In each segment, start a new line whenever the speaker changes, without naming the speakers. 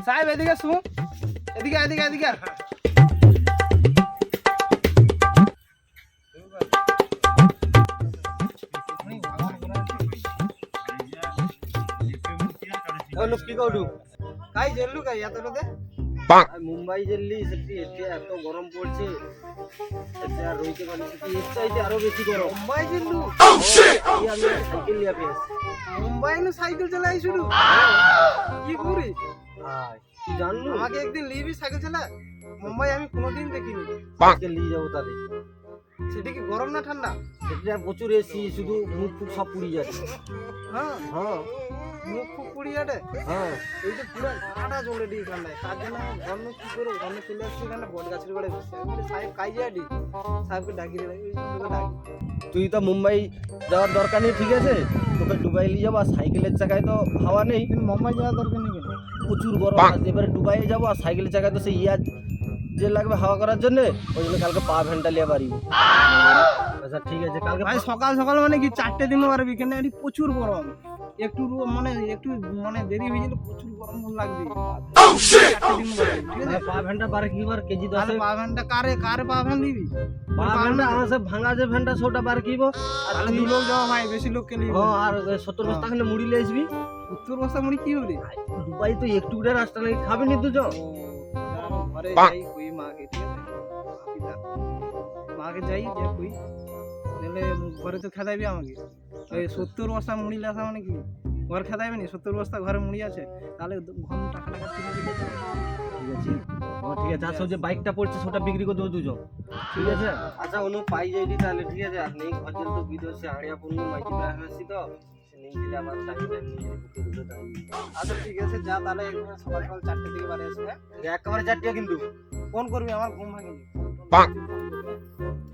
সাহেব এদিকে শুন, এদিকে এদিকে এদিকে।
কি কৌটু
কাই জেললু কাই এতটাতে?
মুম্বাই জেললি সেটি এতে এত গরম পড়ছে, এতে আর রইতে পারি সেটি এর চাইতে আরো বেশি গরম।
মুম্বাই জেললু?
এই আমি সাইকেল নিয়ে পেয়েছি।
মুম্বাই নু সাইকেল চালাই শুরু? কি করি?
কি জানলু?
আমাকে একদিন লিবি সাইকেল চালা? মুম্বাই আমি কোনোদিন দেখিনি।
সাইকেল নিয়ে যাবো তাহলে।
সেটা কি গরম না ঠান্ডা?
সেটা প্রচুর এসি, শুধু মুখ ফুক সব পুড়ি যাচ্ছে।
হ্যাঁ
হ্যাঁ
মুখ ফুক পুড়িয়াটে।
হ্যাঁ
এই যে পুরো কাটা জ্বলে ডি ঠান্ডায়, তার জন্য ঘর কি করে ঘরে চলে আসছি এখানে বট গাছের গোড়ায় বসে। আমি বলি সাহেব কাই যাডি, সাহেবকে ডাকি রে, ওই তোকে ডাকি।
তুই তো মুম্বাই যাওয়ার দরকার নেই, ঠিক আছে, তোকে দুবাই নিয়ে যাবো। আর সাইকেলের চাকায় তো হাওয়া নেই,
কিন্তু মুম্বাই যাওয়ার দরকার নেই কেন?
প্রচুর গরম আছে। এবারে দুবাইয়ে যাবো আর সাইকেলের চাকায় তো সেই ইয়ার যে লাগবে হাওয়া করার জন্য, ওই জন্য কালকে পা ভ্যানটা নিয়ে পারিব। আচ্ছা ঠিক আছে, কালকে
ভাই সকাল সকাল মানে কি 4টে দিন পারবি কেন? এটি প্রচুর গরম, একটু মানে দেরি হয়ে গেলে প্রচুর গরম লাগবে। 4টে দিন পারবি, ঠিক আছে?
পা ভ্যানটা পারে কি বার কেজি 10
তাহলে পা ভ্যানটা কারে পা ভ্যান দিবি?
পা ভ্যানটা আমার সব ভাঙা যে ভ্যানটা সোটা বার কিব। আর
তাহলে 2 লোক যাওয়া ভাই, বেশি লোক কে নিবি?
হ্যাঁ, আর 70 বস্তা খালি মুড়ি নিয়ে আসবি।
উত্তর বস্তা মুড়ি কি হবে?
দুবাই তো একটু করে রাস্তা নাকি খাবি নি দুজন?
ঘরে যাই কই মাকে, ঠিক আছে? মাকে যাই যে কই নাহলে ঘরে তো খেদাইবি আমাকে। ওই 70 বস্তা মুড়ি লেসা মানে কি ঘর খেদাইবে নি? 70 বস্তা ঘরে মুড়ি আছে, তাহলে ঘন টাকা কিনে দিলে
ঠিক আছে, ঠিক আছে। আর সব যে বাইকটা পড়ছে সেটা বিক্রি করে দেবো দুজন, ঠিক আছে? আচ্ছা অনু পাই যাইনি তাহলে, ঠিক আছে। আর নেই ঘর তো বিদেশে আড়িয়া পূর্ণ মাইকি বেড়া হয়েছি তো, নেই দিলে আবার চাকরিটা নিয়ে
আচ্ছা ঠিক আছে, যা তাহলে একদম সকাল সকাল 4টে দিকে বাড়ি আসবে।
একেবারে চারটিয়া কিন্তু।
ফোন করবি, আমার ঘুম ভাঙেনি।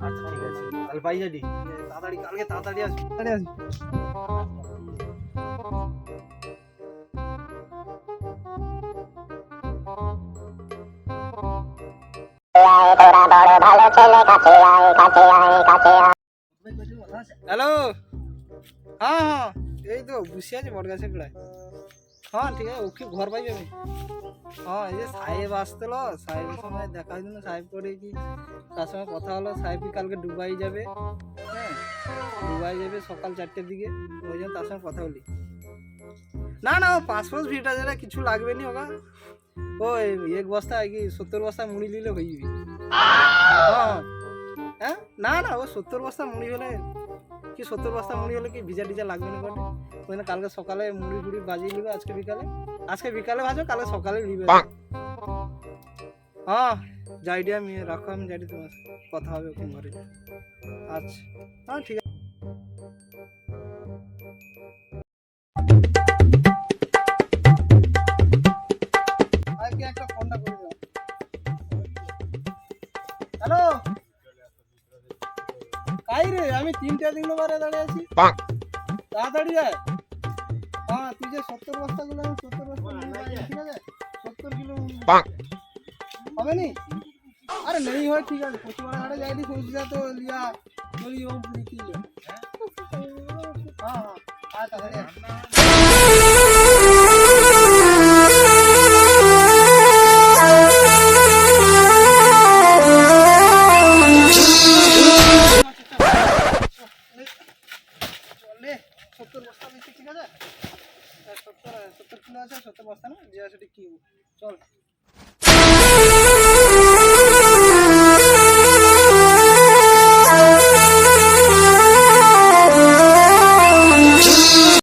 আচ্ছা ঠিক আছে, তাহলে পাই যাবি।
তাড়াতাড়ি কালকে তাড়াতাড়ি আসবি, তাড়াতাড়ি আসবি। হ্যালো, হ্যাঁ হ্যাঁ এই তো বসে আছে বট গাছের গোড়ায়। হ্যাঁ ঠিক আছে, ওকে ঘর পাই যাবে। হ্যাঁ এই যে সাহেব আসছিল, সাহেবের সঙ্গে দেখা হয়েছিল, সাহেব করে কি তার সঙ্গে কথা হলো। সাহেব কি কালকে দুবাই যাবে, হ্যাঁ দুবাই যাবে সকাল 4টের দিকে, ওই জন্য তার সঙ্গে কথা বলি। না না, ও পাসপোর্ট ভিটা যেটা কিছু লাগবে নি ওগা। ওই 1 বস্তা কি 70 বস্তা মুড়ি নিলে হয়ে যাবে। হ্যাঁ না না, ও 70 বস্তা মুড়ি হলে কি 70 বস্তা মুড়ি হলে কি ভিজা টিজা লাগবে না কোটে। ওই জন্য কালকে সকালে মুড়ি টুড়ি বাজিয়ে নিবে, আজকে বিকালে ভাজো, কালকে সকালে নিবে। হ্যাঁ যাইডি, আমি রাখো, আমি যাইডি, তোমার কথা হবে ওখানে ঘরে। আচ্ছা হ্যাঁ ঠিক আছে। একটা ফোনটা করে দাও। হ্যালো কাই রে, আমি 3টে দিন বারে দাঁড়িয়ে আছি, তাড়াতাড়ি আয়। হ্যাঁ তুই যে 70 বস্তাগুলো, আমি 70 বস্তা নিয়ে যাই, ঠিক আছে? 70 কিলো হবে নি? আরে নেই হয়, ঠিক আছে। প্রতিবার হাটে যাইনি, সবজিটা তো লিয়া নলি ও বিক্রি করে। হ্যাঁ হ্যাঁ তাড়াতাড়ি আয়। চলে 70 বস্তা দিচ্ছি, ঠিক আছে? 70 কিলো আছে, 70 বস্তা না যে আছে কি চল।